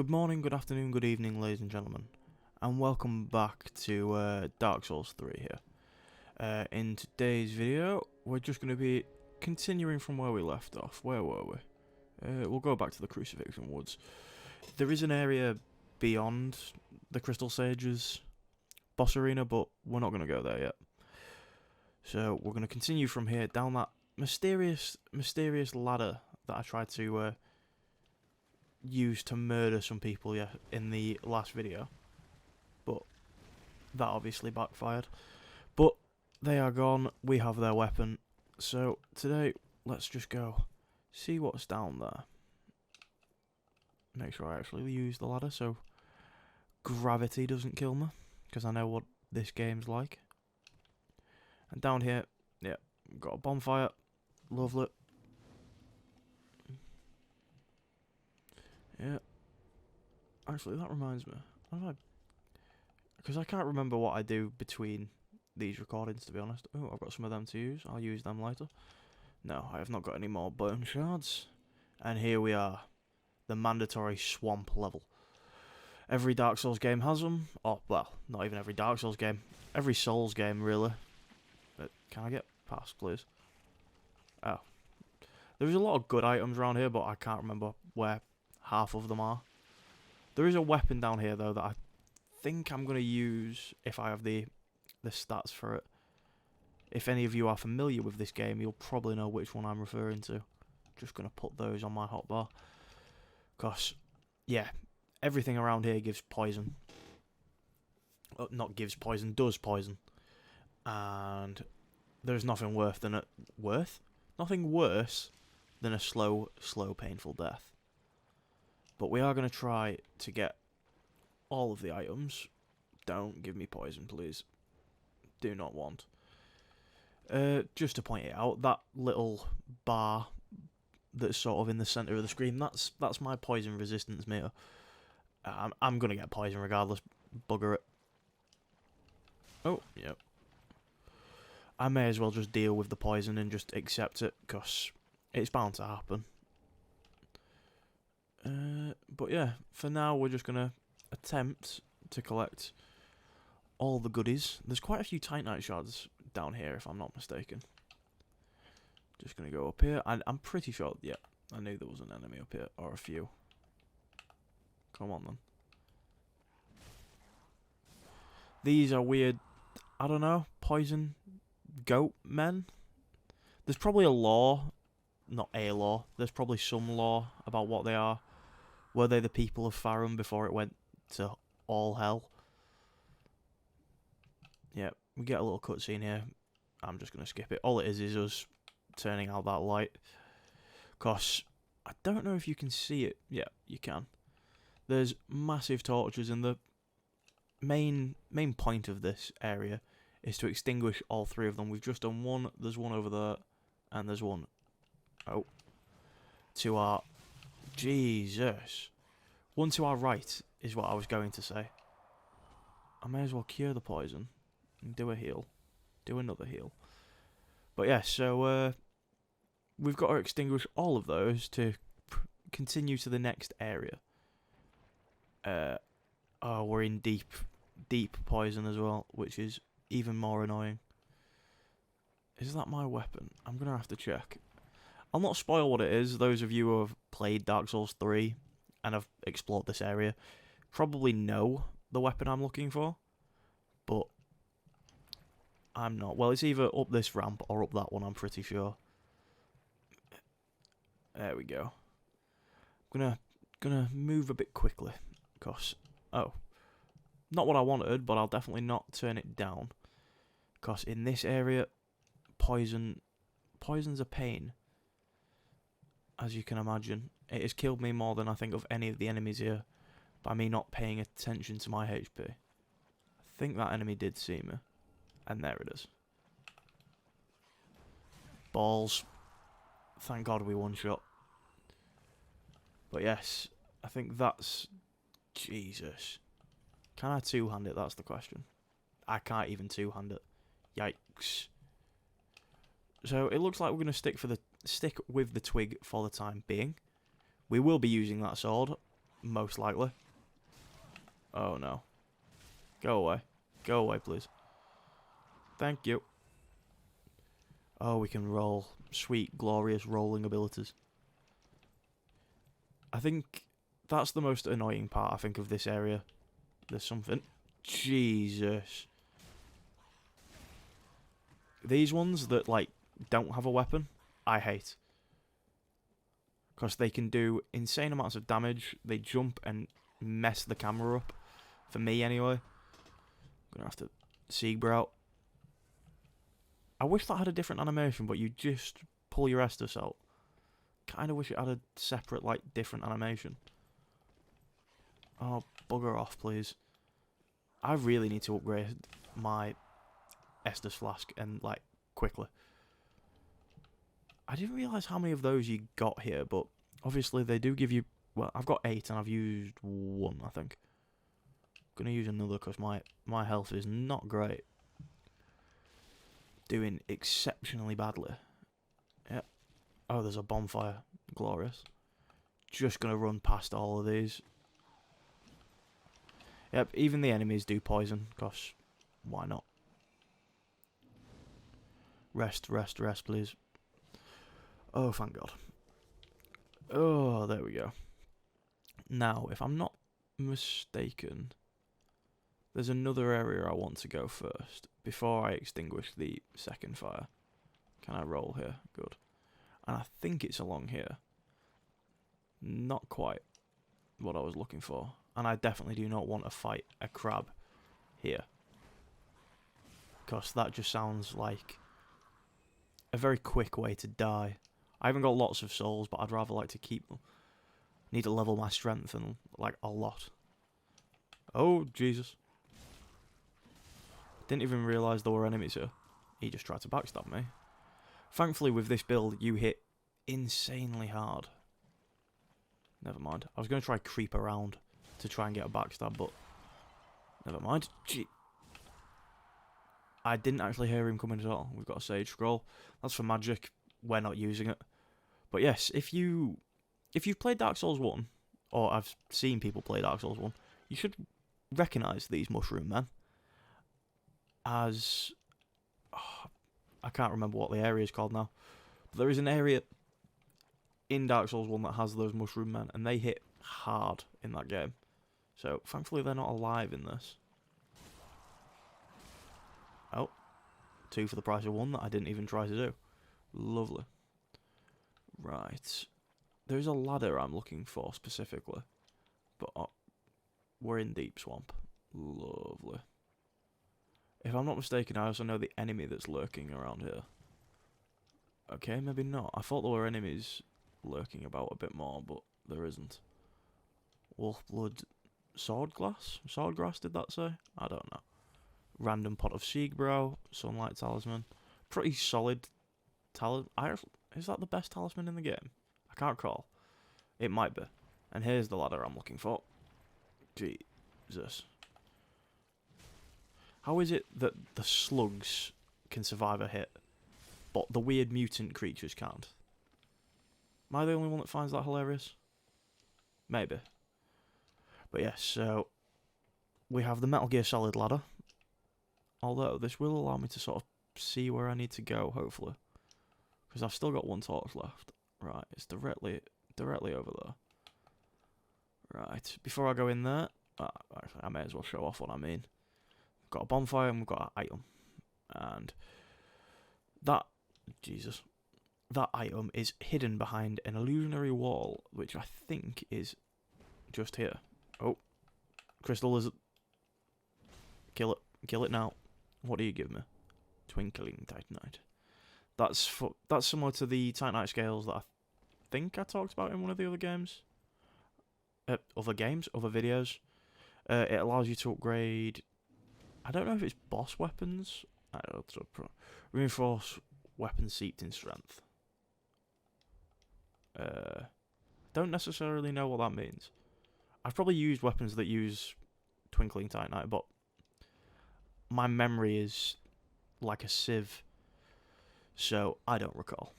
Good morning, good afternoon, good evening, ladies and gentlemen, and welcome back to Dark Souls 3 here. In today's video, we're just going to be continuing from where we left off. Where were we? We'll go back to the Crucifixion Woods. There is an area beyond the Crystal Sage's boss arena, but we're not going to go there yet. So we're going to continue from here down that mysterious ladder that I tried to used to murder some people in the last video, but that obviously backfired. But they are gone, we have their weapon, so today let's just go see what's down there. Make sure I actually use the ladder so gravity doesn't kill me, because I know what this game's like. And down here, yeah, got a bonfire, lovely. Yeah. Actually, that reminds me. Because I can't remember what I do between these recordings, to be honest. Oh, I've got some of them to use. I'll use them later. No, I have not got any more bone shards. And here we are. The mandatory swamp level. Every Dark Souls game has them. Oh, well, not even every Dark Souls game. Every Souls game, really. But can I get past, please? Oh. There's a lot of good items around here, but I can't remember where half of them are. There is a weapon down here though that I think I'm going to use if I have the stats for it. If any of you are familiar with this game, you'll probably know which one I'm referring to. Just going to put those on my hotbar. Because, yeah, everything around here gives poison. Not gives poison, does poison. And there's nothing worse than nothing worse than a slow, painful death. But we are going to try to get all of the items. Don't give me poison, please. Do not want. Just to point it out, that little bar that's sort of in the centre of the screen, that's my poison resistance meter. I'm going to get poison regardless. Bugger it. Oh, yep. I may as well just deal with the poison and just accept it, because it's bound to happen. But yeah, for now we're just going to attempt to collect all the goodies. There's quite a few Titanite shards down here, if I'm not mistaken. Just going to go up here. I'm pretty sure, yeah, I knew there was an enemy up here, or a few. Come on then. These are weird, I don't know, poison goat men? There's probably a law, not a law, there's probably some law about what they are. Were they the people of Farum before it went to all hell? Yeah, we get a little cutscene here. I'm just going to skip it. All it is us turning out that light. Because I don't know if you can see it. Yeah, you can. There's massive torches, and the main point of this area is to extinguish all three of them. We've just done one. There's one over there, and there's one. Oh. To our... Jesus. One to our right is what I was going to say. I may as well cure the poison and do a heal. Do another heal. But yeah, so we've got to extinguish all of those to continue to the next area. Oh, we're in deep poison as well, which is even more annoying. Is that my weapon? I'm going to have to check. I'll not spoil what it is. Those of you who have played Dark Souls 3 and have explored this area probably know the weapon I'm looking for, but I'm not. Well, it's either up this ramp or up that one, I'm pretty sure. There we go. I'm gonna move a bit quickly, because, oh, not what I wanted, but I'll definitely not turn it down, because in this area, poison's a pain. As you can imagine, it has killed me more than I think of any of the enemies here by me not paying attention to my HP. I think that enemy did see me. And there it is. Balls. Thank God we one-shot. But yes, I think that's... Jesus. Can I two-hand it? That's the question. I can't even two-hand it. Yikes. So it looks like we're going to stick with the twig for the time being. We will be using that sword most likely. Oh no. Go away. Go away, please. Thank you. Oh, we can roll. Sweet, glorious rolling abilities. I think that's the most annoying part, I think, of this area. There's something. Jesus. These ones that, like, don't have a weapon, I hate. Because they can do insane amounts of damage. They jump and mess the camera up. For me, anyway. I'm going to have to Siegbra out. I wish that had a different animation, but you just pull your Estus out. Kind of wish it had a separate, like, different animation. Oh, bugger off, please. I really need to upgrade my Estus flask, and, like, quickly. I didn't realise how many of those you got here, but obviously they do give you... Well, I've got 8 and I've used 1, I think. I'm going to use another because my health is not great. Doing exceptionally badly. Yep. Oh, there's a bonfire. Glorious. Just going to run past all of these. Yep, even the enemies do poison, because why not? Rest, rest, rest, please. Oh, thank God. Oh, there we go. Now, if I'm not mistaken, there's another area I want to go first, before I extinguish the second fire. Can I roll here? Good. And I think it's along here. Not quite what I was looking for. And I definitely do not want to fight a crab here. Because that just sounds like a very quick way to die. I haven't got lots of souls, but I'd rather like to keep them. Need to level my strength and like a lot. Oh, Jesus. Didn't even realise there were enemies here. He just tried to backstab me. Thankfully, with this build, you hit insanely hard. Never mind. I was going to try creep around to try and get a backstab, but never mind. Gee. I didn't actually hear him coming at all. We've got a Sage Scroll. That's for magic. We're not using it. But yes, if you've played Dark Souls 1, or I've seen people play Dark Souls 1, you should recognise these mushroom men as... Oh, I can't remember what the area is called now. But there is an area in Dark Souls 1 that has those mushroom men, and they hit hard in that game. So, thankfully they're not alive in this. Oh. 2 for the price of 1 that I didn't even try to do. Lovely. Right. There's a ladder I'm looking for specifically. But we're in Deep Swamp. Lovely. If I'm not mistaken, I also know the enemy that's lurking around here. Okay, maybe not. I thought there were enemies lurking about a bit more, but there isn't. Wolfblood Swordglass? Swordgrass, did that say? I don't know. Random pot of Siegbra, Sunlight Talisman. Pretty solid talisman. Is that the best talisman in the game? I can't recall. It might be. And here's the ladder I'm looking for. Jesus. How is it that the slugs can survive a hit, but the weird mutant creatures can't? Am I the only one that finds that hilarious? Maybe. But yes, so we have the Metal Gear Solid ladder. Although this will allow me to sort of see where I need to go, hopefully. Because I've still got 1 torch left. Right, it's directly over there. Right, before I go in there, actually, I may as well show off what I mean. We've got a bonfire and we've got an item. And that item is hidden behind an illusionary wall, which I think is just here. Oh, crystal lizard. Kill it now. What do you give me? Twinkling Titanite. That's similar to the Titanite scales that I think I talked about in one of the other games. Other videos. It allows you to upgrade... I don't know if it's boss weapons. Reinforce weapons seeped in strength. Don't necessarily know what that means. I've probably used weapons that use Twinkling Titanite, but my memory is like a sieve, so I don't recall.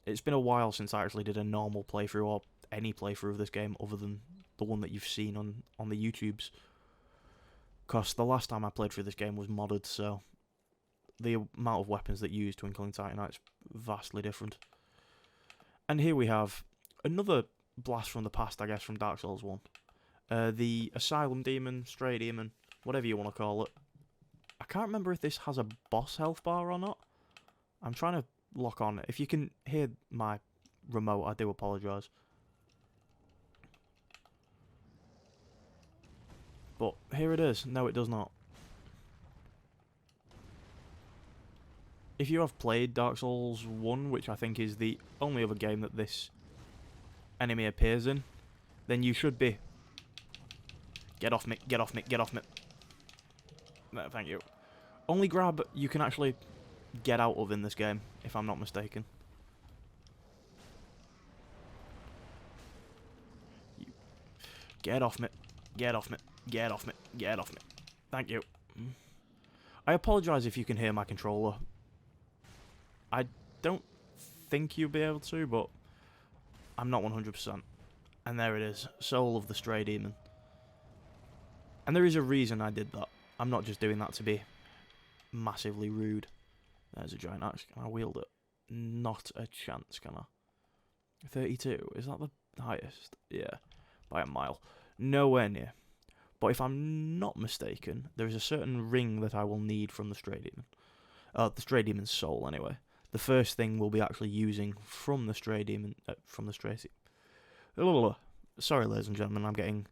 It's been a while since I actually did a normal playthrough or any playthrough of this game other than the one that you've seen on the YouTubes. Because the last time I played through this game was modded, so the amount of weapons that you use Twinkling Titanite's vastly different. And here we have another blast from the past, I guess, from Dark Souls 1. The Asylum Demon, Stray Demon, whatever you want to call it. I can't remember if this has a boss health bar or not. I'm trying to lock on. If you can hear my remote, I do apologise. But here it is. No, it does not. If you have played Dark Souls 1, which I think is the only other game that this enemy appears in, then you should be... Get off me, get off me, get off me. No, thank you. Only grab you can actually get out of in this game, if I'm not mistaken. Get off me, get off me, get off me, get off me. Thank you. I apologise if you can hear my controller. I don't think you'll be able to, but I'm not 100%. And there it is, Soul of the Stray Demon. And there is a reason I did that. I'm not just doing that to be massively rude. There's a giant axe. Can I wield it? Not a chance, can I? 32. Is that the highest? Yeah, by a mile. Nowhere near. But if I'm not mistaken, there is a certain ring that I will need from the Stray Demon. The Stray Demon's soul, anyway. The first thing we'll be actually using from the Stray Demon... Sorry, ladies and gentlemen, I'm getting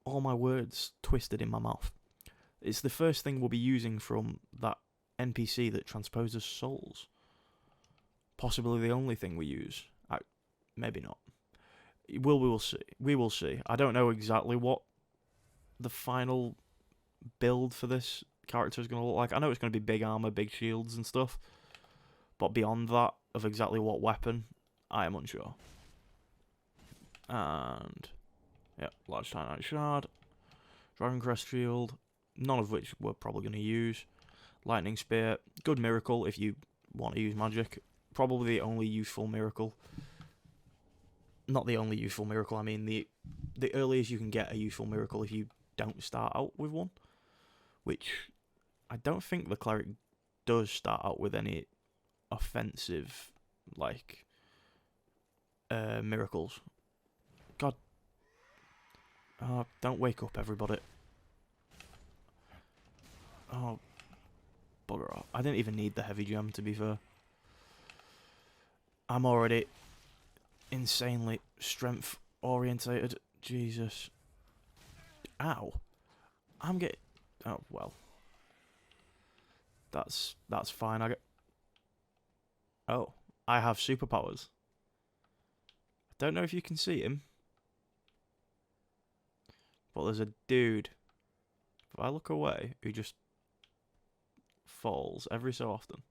all my words twisted in my mouth. It's the first thing we'll be using from that NPC that transposes souls. Possibly the only thing we use. Maybe not. We will see. We will see. I don't know exactly what the final build for this character is going to look like. I know it's going to be big armor, big shields and stuff. But beyond that, of exactly what weapon, I am unsure. And... Yep, large Titanite Shard. Dragon Crest Shield. None of which we're probably going to use. Lightning Spear. Good miracle if you want to use magic. Probably the only useful miracle. Not the only useful miracle, I mean the earliest you can get a useful miracle if you don't start out with one. Which I don't think the Cleric does start out with any offensive, like, miracles. God. Don't wake up, everybody. Oh, bugger off. I didn't even need the heavy gem, to be fair. I'm already insanely strength orientated. Jesus. Ow. I'm getting... Oh, well. That's fine. Oh, I have superpowers. I don't know if you can see him. But there's a dude, if I look away, who just falls every so often.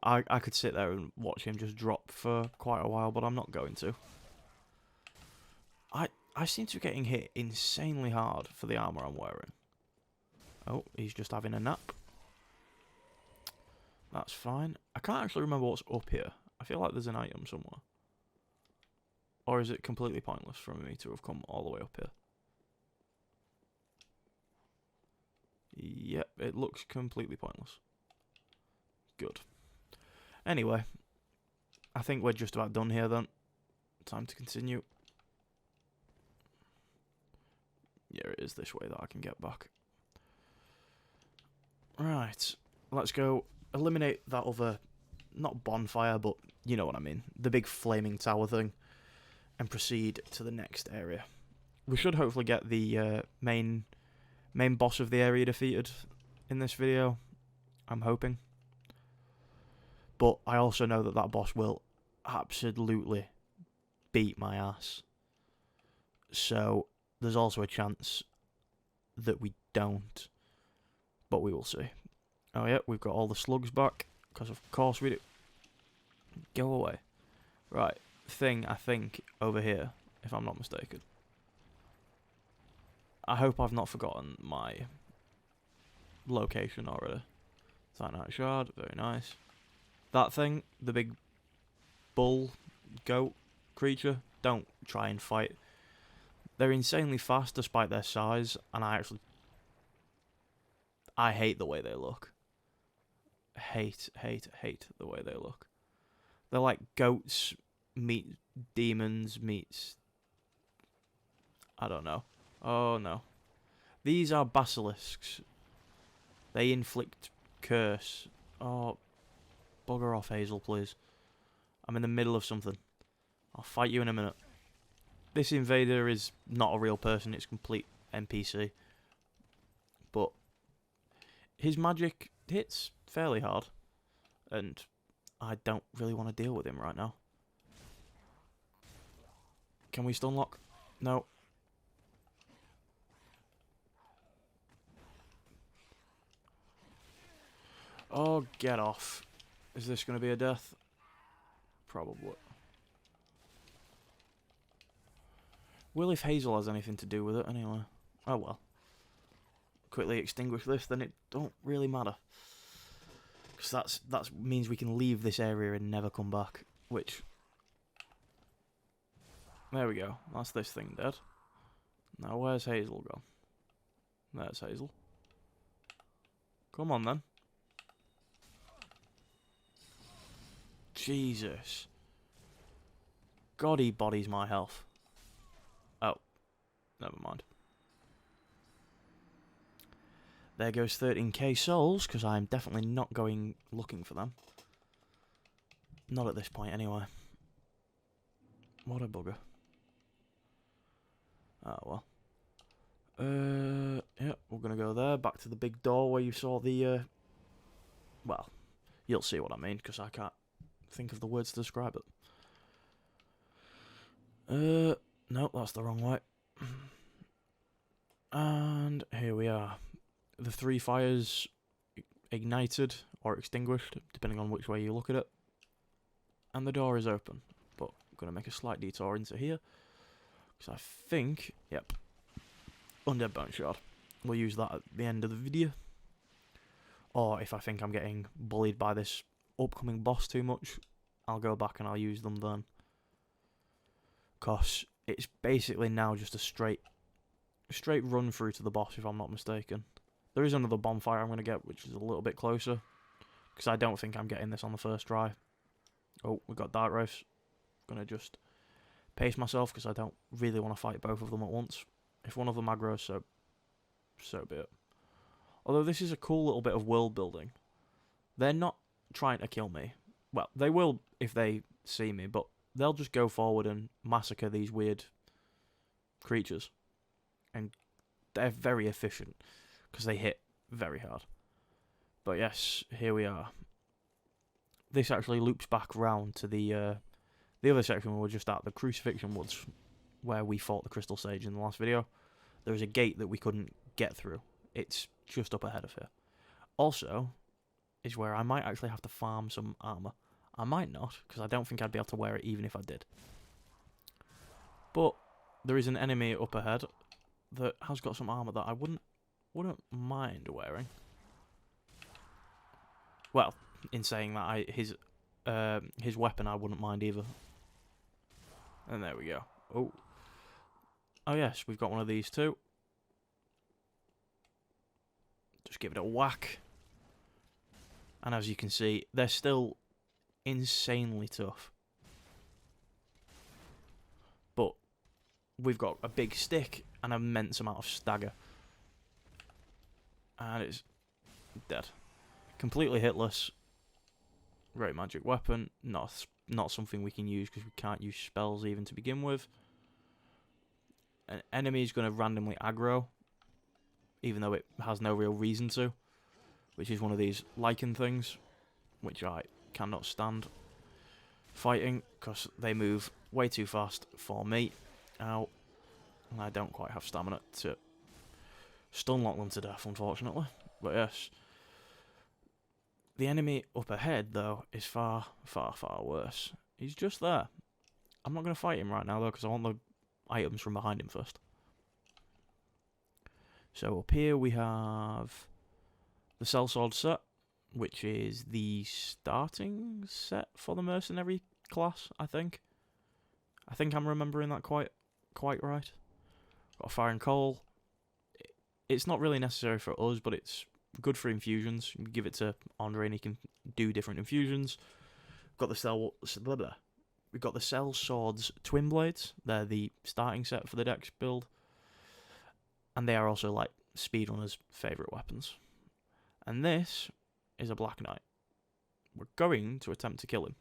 I could sit there and watch him just drop for quite a while, but I'm not going to. I seem to be getting hit insanely hard for the armour I'm wearing. Oh, he's just having a nap. That's fine. I can't actually remember what's up here. I feel like there's an item somewhere. Or is it completely pointless for me to have come all the way up here? Yep, it looks completely pointless. Good. Anyway, I think we're just about done here then. Time to continue. Yeah, it is this way that I can get back. Right, let's go eliminate that other, not bonfire, but you know what I mean. The big flaming tower thing. And proceed to the next area. We should hopefully get the main boss of the area defeated in this video. I'm hoping. But I also know that that boss will absolutely beat my ass. So there's also a chance that we don't. But we will see. Oh yeah, we've got all the slugs back. Because of course we do. Go away. Right. Thing, I think, over here, if I'm not mistaken. I hope I've not forgotten my location already. Titanite Shard, very nice. That thing, the big bull, goat creature, don't try and fight. They're insanely fast despite their size, and I hate the way they look. Hate the way they look. They're like goats meet demons meets... I don't know. Oh no. These are basilisks. They inflict curse. Oh, bugger off, Hazel, please. I'm in the middle of something. I'll fight you in a minute. This invader is not a real person, it's complete NPC. But his magic hits fairly hard. And I don't really want to deal with him right now. Can we stun lock? No. Oh, get off. Is this going to be a death? Probably. Will if Hazel has anything to do with it anyway. Oh well. Quickly extinguish this, then it don't really matter. Because that means we can leave this area and never come back. Which... There we go. That's this thing dead. Now where's Hazel gone? There's Hazel. Come on then. Jesus. God, he bodies my health. Oh. Never mind. There goes 13k souls, because I'm definitely not going looking for them. Not at this point, anyway. What a bugger. Oh, well. Yeah, we're going to go there. Back to the big door where you saw the, well, you'll see what I mean, because I can't think of the words to describe it. No, that's the wrong way. And here we are. The three fires ignited or extinguished, depending on which way you look at it. And the door is open. But I'm going to make a slight detour into here. Because I think, yep, Undead Bone Shard. We'll use that at the end of the video. Or if I think I'm getting bullied by this upcoming boss too much, I'll go back and I'll use them then. Because it's basically now just a straight run through to the boss, if I'm not mistaken. There is another bonfire I'm going to get, which is a little bit closer. Because I don't think I'm getting this on the first try. Oh, we've got Dark Wraiths. Going to just pace myself, because I don't really want to fight both of them at once. If one of them aggroes, so be it. Although this is a cool little bit of world building. They're not trying to kill me. Well, they will if they see me, but they'll just go forward and massacre these weird creatures. And they're very efficient, because they hit very hard. But yes, here we are. This actually loops back round to the other section where we're just at, the Crucifixion Woods, where we fought the Crystal Sage in the last video. There was a gate that we couldn't get through. It's just up ahead of here. Also, is where I might actually have to farm some armour. I might not, because I don't think I'd be able to wear it even if I did. But there is an enemy up ahead that has got some armour that I wouldn't mind wearing. Well, in saying that, his weapon I wouldn't mind either. And there we go. Oh yes, we've got one of these too. Just give it a whack. And as you can see, they're still insanely tough. But we've got a big stick and an immense amount of stagger. And it's dead. Completely hitless. Great magic weapon. Not something we can use because we can't use spells even to begin with. An enemy is going to randomly aggro, even though it has no real reason to, which is one of these lichen things, which I cannot stand fighting because they move way too fast for me. Ow. And I don't quite have stamina to stun lock them to death, unfortunately. But yes. The enemy up ahead, though, is far, far, far worse. He's just there. I'm not going to fight him right now, though, because I want the items from behind him first. So up here we have the Sellsword set, which is the starting set for the mercenary class, I think. I think I'm remembering that quite right. Got fire and coal. It's not really necessary for us, but it's good for infusions. You give it to Andre and he can do different infusions. Got the cell. Blah, blah. We've got the Cell Swords Twin Blades. They're the starting set for the Dex build. And they are also like speedrunners' favourite weapons. And this is a Black Knight. We're going to attempt to kill him.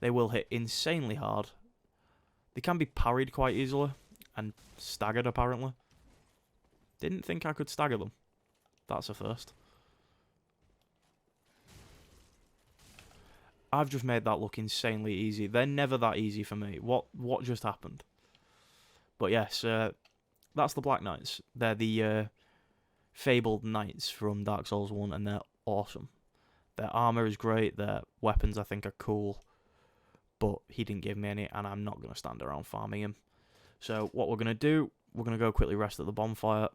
They will hit insanely hard. They can be parried quite easily and staggered apparently. Didn't think I could stagger them. That's a first. I've just made that look insanely easy. They're never that easy for me. What just happened? But yes, that's the Black Knights. They're the fabled knights from Dark Souls 1, and they're awesome. Their armour is great, their weapons I think are cool, but he didn't give me any, and I'm not going to stand around farming him. So what we're going to do, we're going to go quickly rest at the bonfire,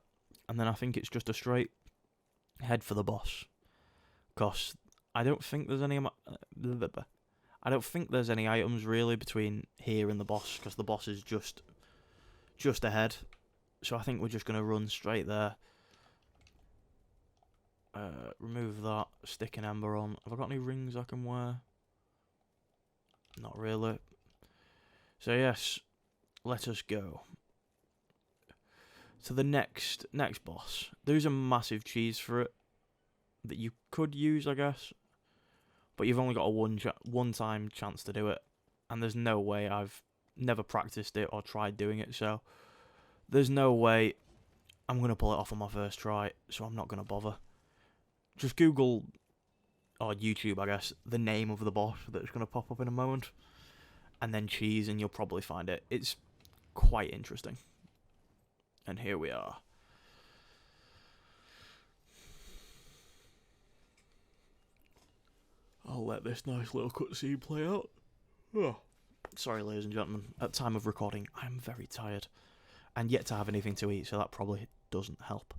and then I think it's just a straight head for the boss. Because I don't think there's any items really between here and the boss, because the boss is just ahead. So I think we're just going to run straight there. Remove that, stick an ember on. Have I got any rings I can wear? Not really. So yes, let us go to the next boss. There's a massive cheese for it that you could use, I guess, but you've only got a one-time chance to do it, and there's no way. I've never practiced it or tried doing it, so there's no way I'm going to pull it off on my first try, so I'm not going to bother. Just Google, or YouTube I guess, the name of the boss that's going to pop up in a moment, and then cheese, and you'll probably find it. It's quite interesting. And here we are. I'll let this nice little cutscene play out. Oh. Sorry, ladies and gentlemen. At time of recording, I'm very tired. And yet to have anything to eat, so that probably doesn't help.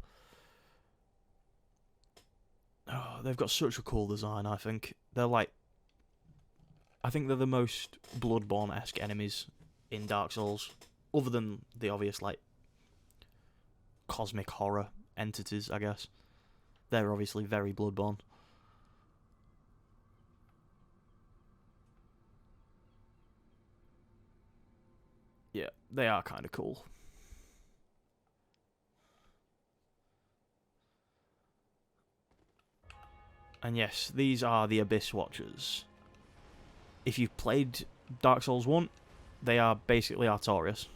Oh, they've got such a cool design, I think. They're like... I think they're the most Bloodborne-esque enemies in Dark Souls. Other than the obvious, like, cosmic horror entities, I guess. They're obviously very Bloodborne. Yeah, they are kind of cool. And yes, these are the Abyss Watchers. If you've played Dark Souls 1, they are basically Artorias.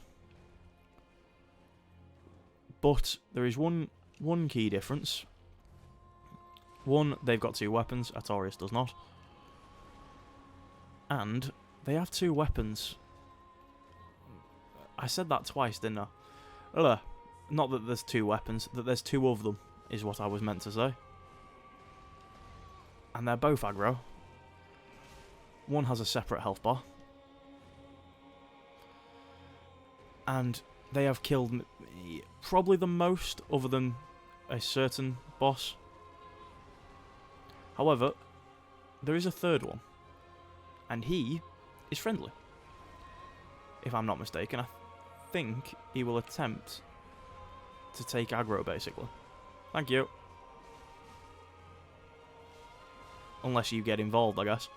But there is one key difference. One, they've got two weapons, Artorias does not. And they have two weapons. I said that twice, didn't I? Not that there's two weapons, that there's two of them, is what I was meant to say. And they're both aggro. One has a separate health bar. And they have killed me probably the most, other than a certain boss. However, there is a third one. And he is friendly. If I'm not mistaken, I think he will attempt to take aggro, basically. Thank you. Unless you get involved, I guess.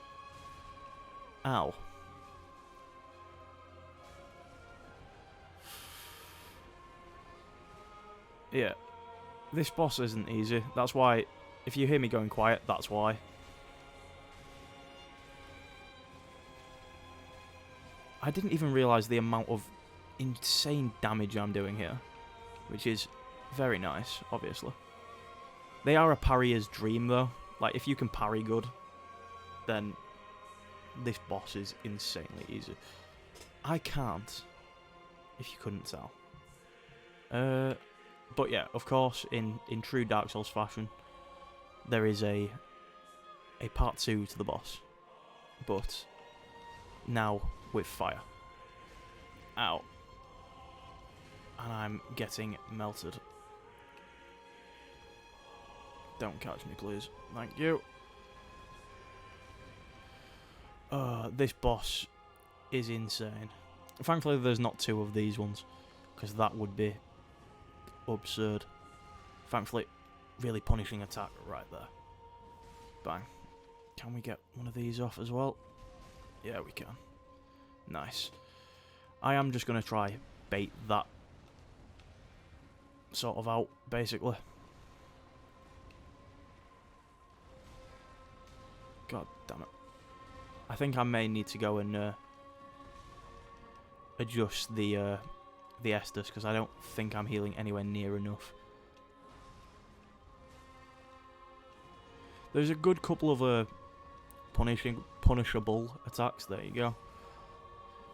Ow. Yeah. This boss isn't easy. That's why, if you hear me going quiet, that's why. I didn't even realise the amount of insane damage I'm doing here. Which is very nice, obviously. They are a parrier's dream, though. Like, if you can parry good, then this boss is insanely easy. I can't, if you couldn't tell. But yeah, of course, in true Dark Souls fashion, there is a part 2 to the boss. But now with fire. Ow. And I'm getting melted. Don't catch me, please. Thank you. This boss is insane. Thankfully, there's not two of these ones. because that would be absurd. Thankfully, really punishing attack right there. Bang. Can we get one of these off as well? Yeah, we can. Nice. I am just going to try bait that sort of out, basically. God damn it. I think I may need to go and adjust the Estus, because I don't think I'm healing anywhere near enough. There's a good couple of punishable attacks. There you go.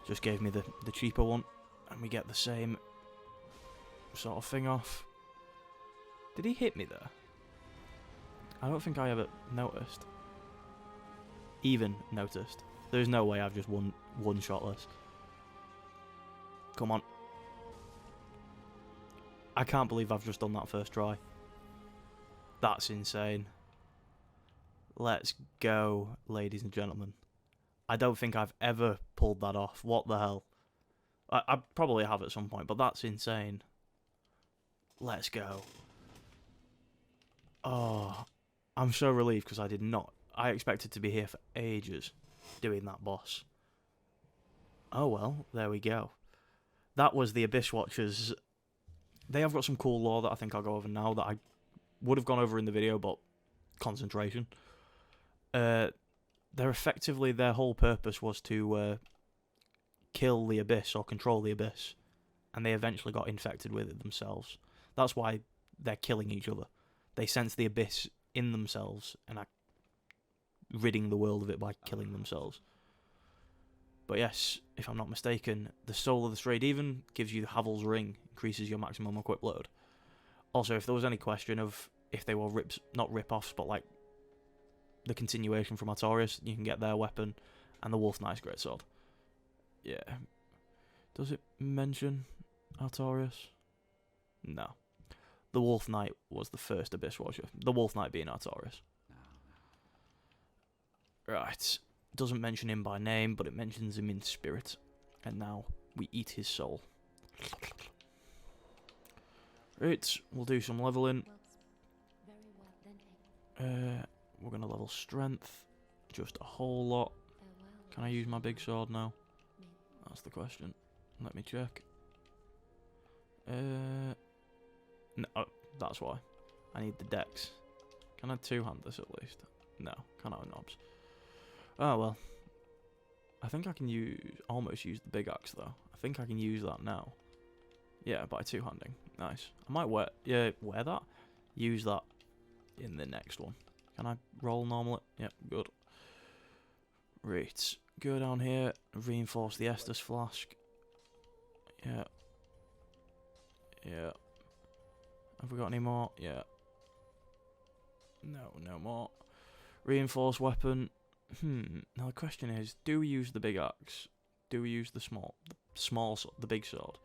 Just gave me the cheaper one, and we get the same sort of thing off. Did he hit me there? I don't think I ever noticed. Even noticed. There's no way I've just one shotless. Come on. I can't believe I've just done that first try. That's insane. Let's go, ladies and gentlemen. I don't think I've ever pulled that off. What the hell? I probably have at some point, but that's insane. Let's go. Oh, I'm so relieved because I did not. I expected to be here for ages doing that boss. Oh well, there we go. That was the Abyss Watchers. They have got some cool lore that I think I'll go over now that I would have gone over in the video, but concentration. They're effectively, their whole purpose was to kill the Abyss or control the Abyss, and they eventually got infected with it themselves. That's why they're killing each other. They sense the Abyss in themselves and are ridding the world of it by killing themselves. But yes, if I'm not mistaken, the Soul of the Strayed Even gives you Havel's Ring, increases your maximum equip load. Also, if there was any question of if they were not rip-offs, but like the continuation from Artorias, you can get their weapon and the Wolf Knight's Greatsword. Yeah. Does it mention Artorias? No. The Wolf Knight was the first Abyss Watcher. The Wolf Knight being Artorias. Right. Doesn't mention him by name, but it mentions him in spirit. And now we eat his soul. Right, we'll do some leveling. We're going to level strength. Just a whole lot. Can I use my big sword now? That's the question. Let me check. No, that's why. I need the dex. Can I two-hand this at least? No, can't have knobs. Oh well. I think I can almost use the big axe though. I think I can use that now. Yeah, by two-handing. Nice. I might wear that. Use that in the next one. Can I roll normally? Yep, good. Right. Go down here. Reinforce the Estus flask. Yeah. Yeah. Have we got any more? Yeah. No, no more. Reinforce weapon. Now the question is, do we use the big axe? Do we use the big sword?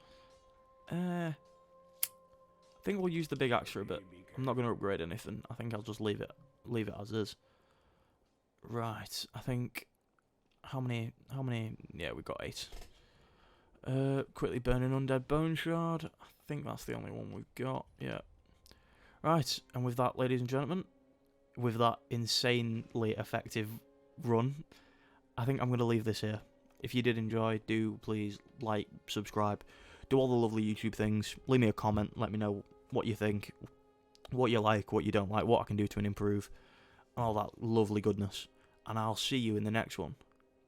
I think we'll use the big axe for a bit. I'm not going to upgrade anything. I think I'll just leave it as is. Right. I think how many? Yeah, we got 8. Quickly burning undead bone shard. I think that's the only one we've got. Yeah. Right. And with that, ladies and gentlemen, with that insanely effective run, I think I'm going to leave this here. If you did enjoy, do please like, subscribe, do all the lovely YouTube things, leave me a comment, let me know what you think, what you like, what you don't like, what I can do to improve, all that lovely goodness. And I'll see you in the next one.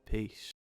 Peace.